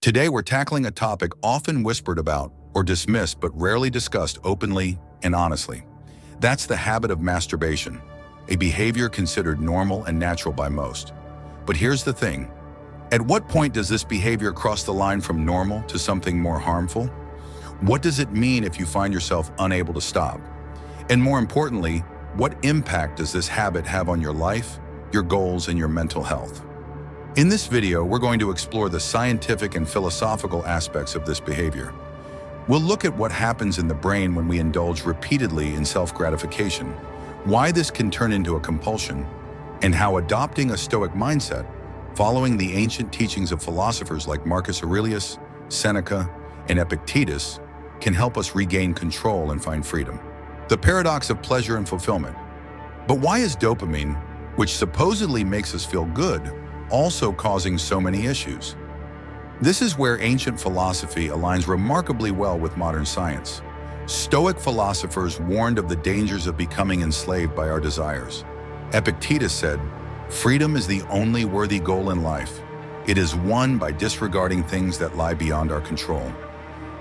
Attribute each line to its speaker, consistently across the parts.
Speaker 1: Today we're tackling a topic often whispered about or dismissed but rarely discussed openly and honestly. That's the habit of masturbation, a behavior considered normal and natural by most. But here's the thing. At what point does this behavior cross the line from normal to something more harmful? What does it mean if you find yourself unable to stop? And more importantly, what impact does this habit have on your life, your goals, and your mental health? In this video, we're going to explore the scientific and philosophical aspects of this behavior. We'll look at what happens in the brain when we indulge repeatedly in self-gratification, why this can turn into a compulsion, and how adopting a Stoic mindset, following the ancient teachings of philosophers like Marcus Aurelius, Seneca, and Epictetus, can help us regain control and find freedom. The paradox of pleasure and fulfillment. But why is dopamine, which supposedly makes us feel good, also causing so many issues? This is where ancient philosophy aligns remarkably well with modern science. Stoic philosophers warned of the dangers of becoming enslaved by our desires. Epictetus said, "Freedom is the only worthy goal in life. It is won by disregarding things that lie beyond our control."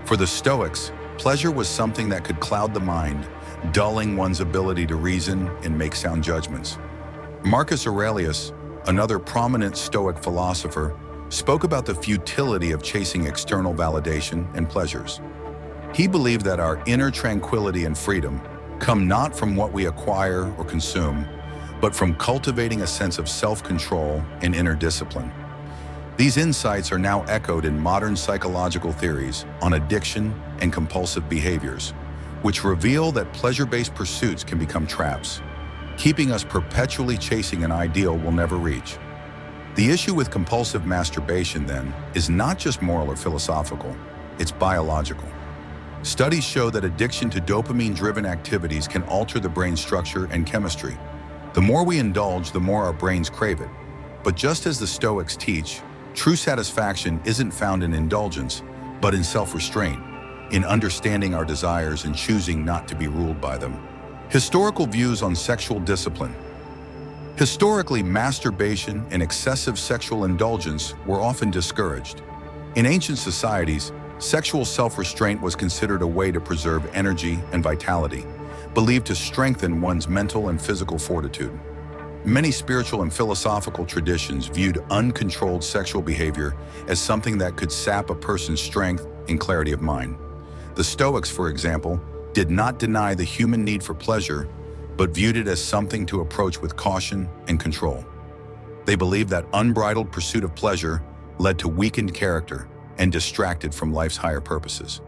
Speaker 1: For the Stoics, pleasure was something that could cloud the mind, dulling one's ability to reason and make sound judgments. Marcus Aurelius, another prominent Stoic philosopher, spoke about the futility of chasing external validation and pleasures. He believed that our inner tranquility and freedom come not from what we acquire or consume, but from cultivating a sense of self-control and inner discipline. These insights are now echoed in modern psychological theories on addiction and compulsive behaviors, which reveal that pleasure-based pursuits can become traps, keeping us perpetually chasing an ideal we'll never reach. The issue with compulsive masturbation, then, is not just moral or philosophical, it's biological. Studies show that addiction to dopamine-driven activities can alter the brain's structure and chemistry. The more we indulge, the more our brains crave it. But just as the Stoics teach, true satisfaction isn't found in indulgence, but in self-restraint, in understanding our desires and choosing not to be ruled by them. Historical views on sexual discipline. Historically, masturbation and excessive sexual indulgence were often discouraged. In ancient societies, sexual self-restraint was considered a way to preserve energy and vitality, believed to strengthen one's mental and physical fortitude. Many spiritual and philosophical traditions viewed uncontrolled sexual behavior as something that could sap a person's strength and clarity of mind. The Stoics, for example, did not deny the human need for pleasure, but viewed it as something to approach with caution and control. They believed that unbridled pursuit of pleasure led to weakened character and distracted from life's higher purposes.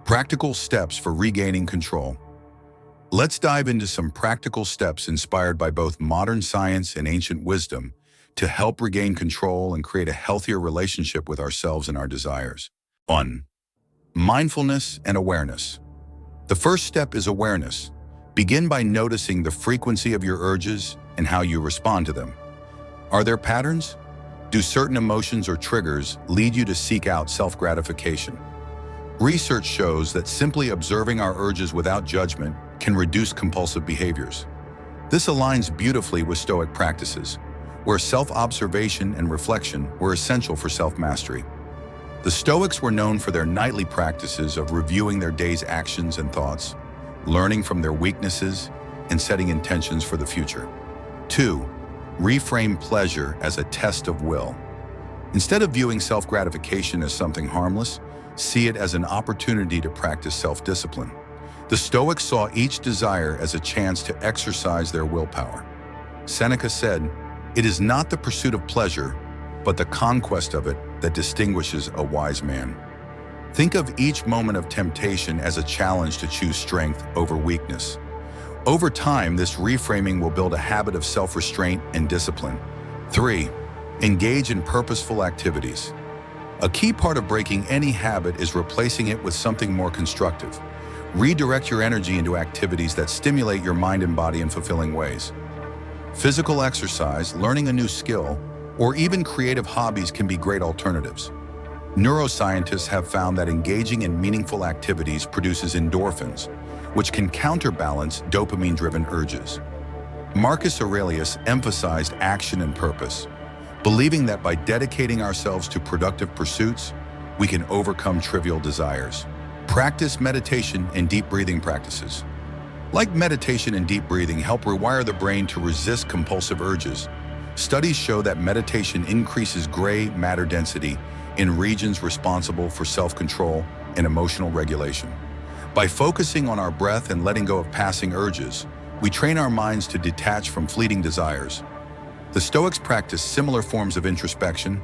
Speaker 1: Practical steps for regaining control. Let's dive into some practical steps inspired by both modern science and ancient wisdom to help regain control and create a healthier relationship with ourselves and our desires. 1. Mindfulness and awareness. The first step is awareness. Begin by noticing the frequency of your urges and how you respond to them. Are there patterns? Do certain emotions or triggers lead you to seek out self-gratification? Research shows that simply observing our urges without judgment can reduce compulsive behaviors. This aligns beautifully with Stoic practices, where self-observation and reflection were essential for self-mastery. The Stoics were known for their nightly practices of reviewing their day's actions and thoughts, learning from their weaknesses, and setting intentions for the future. 2. Reframe pleasure as a test of will. Instead of viewing self-gratification as something harmless, see it as an opportunity to practice self-discipline. The Stoics saw each desire as a chance to exercise their willpower. Seneca said, "It is not the pursuit of pleasure, but the conquest of it that distinguishes a wise man." Think of each moment of temptation as a challenge to choose strength over weakness. Over time, this reframing will build a habit of self-restraint and discipline. 3. Engage in purposeful activities. A key part of breaking any habit is replacing it with something more constructive. Redirect your energy into activities that stimulate your mind and body in fulfilling ways. Physical exercise, learning a new skill, or even creative hobbies can be great alternatives. Neuroscientists have found that engaging in meaningful activities produces endorphins, which can counterbalance dopamine-driven urges. Marcus Aurelius emphasized action and purpose, believing that by dedicating ourselves to productive pursuits, we can overcome trivial desires. Practice meditation and deep breathing practices. Like meditation and deep breathing help rewire the brain to resist compulsive urges. Studies show that meditation increases gray matter density in regions responsible for self-control and emotional regulation. By focusing on our breath and letting go of passing urges, we train our minds to detach from fleeting desires. The Stoics practice similar forms of introspection,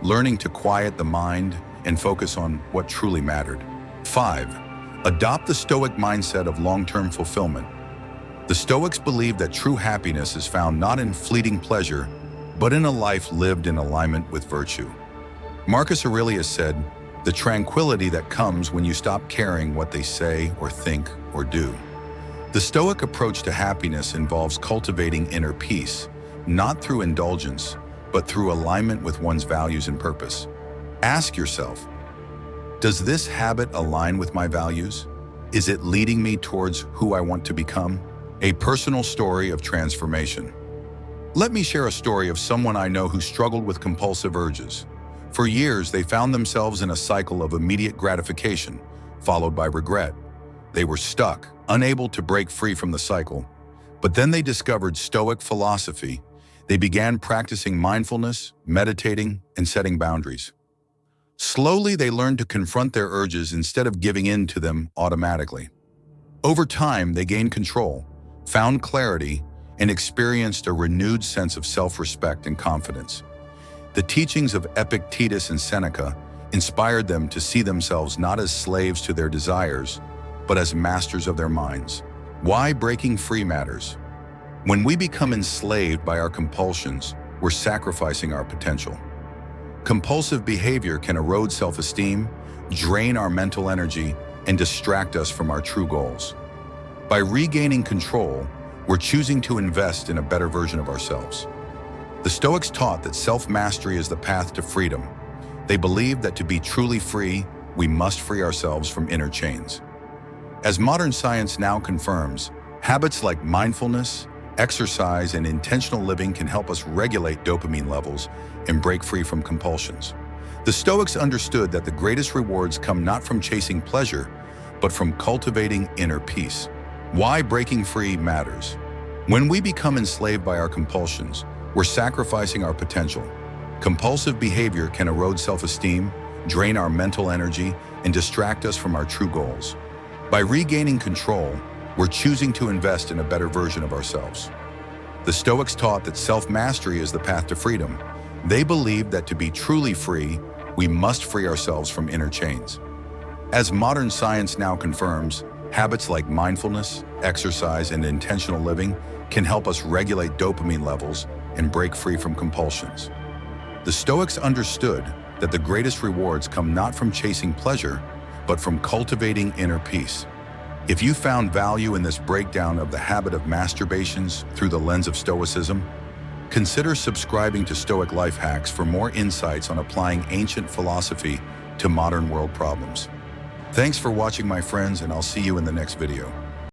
Speaker 1: learning to quiet the mind and focus on what truly mattered. 5. Adopt the Stoic mindset of long-term fulfillment. The Stoics believe that true happiness is found not in fleeting pleasure, but in a life lived in alignment with virtue. Marcus Aurelius said, "The tranquility that comes when you stop caring what they say or think or do." The Stoic approach to happiness involves cultivating inner peace, not through indulgence, but through alignment with one's values and purpose. Ask yourself, does this habit align with my values? Is it leading me towards who I want to become? A personal story of transformation. Let me share a story of someone I know who struggled with compulsive urges. For years, they found themselves in a cycle of immediate gratification, followed by regret. They were stuck, unable to break free from the cycle. But then they discovered Stoic philosophy. They began practicing mindfulness, meditating, and setting boundaries. Slowly, they learned to confront their urges instead of giving in to them automatically. Over time, they gained control, found clarity, and experienced a renewed sense of self-respect and confidence. The teachings of Epictetus and Seneca inspired them to see themselves not as slaves to their desires, but as masters of their minds. Why breaking free matters. When we become enslaved by our compulsions, we're sacrificing our potential. Compulsive behavior can erode self-esteem, drain our mental energy, and distract us from our true goals. By regaining control, we're choosing to invest in a better version of ourselves. The Stoics taught that self-mastery is the path to freedom. They believed that to be truly free, we must free ourselves from inner chains. As modern science now confirms, habits like mindfulness, exercise, and intentional living can help us regulate dopamine levels and break free from compulsions. The Stoics understood that the greatest rewards come not from chasing pleasure, but from cultivating inner peace. Why breaking free matters. When we become enslaved by our compulsions, we're sacrificing our potential. Compulsive behavior can erode self-esteem, drain our mental energy, and distract us from our true goals. By regaining control, we're choosing to invest in a better version of ourselves. The Stoics taught that self-mastery is the path to freedom. They believed that to be truly free, we must free ourselves from inner chains. As modern science now confirms, habits like mindfulness, exercise, and intentional living can help us regulate dopamine levels and break free from compulsions. The Stoics understood that the greatest rewards come not from chasing pleasure, but from cultivating inner peace. If you found value in this breakdown of the habit of masturbations through the lens of Stoicism, consider subscribing to Stoic Life Hacks for more insights on applying ancient philosophy to modern world problems. Thanks for watching, my friends, and I'll see you in the next video.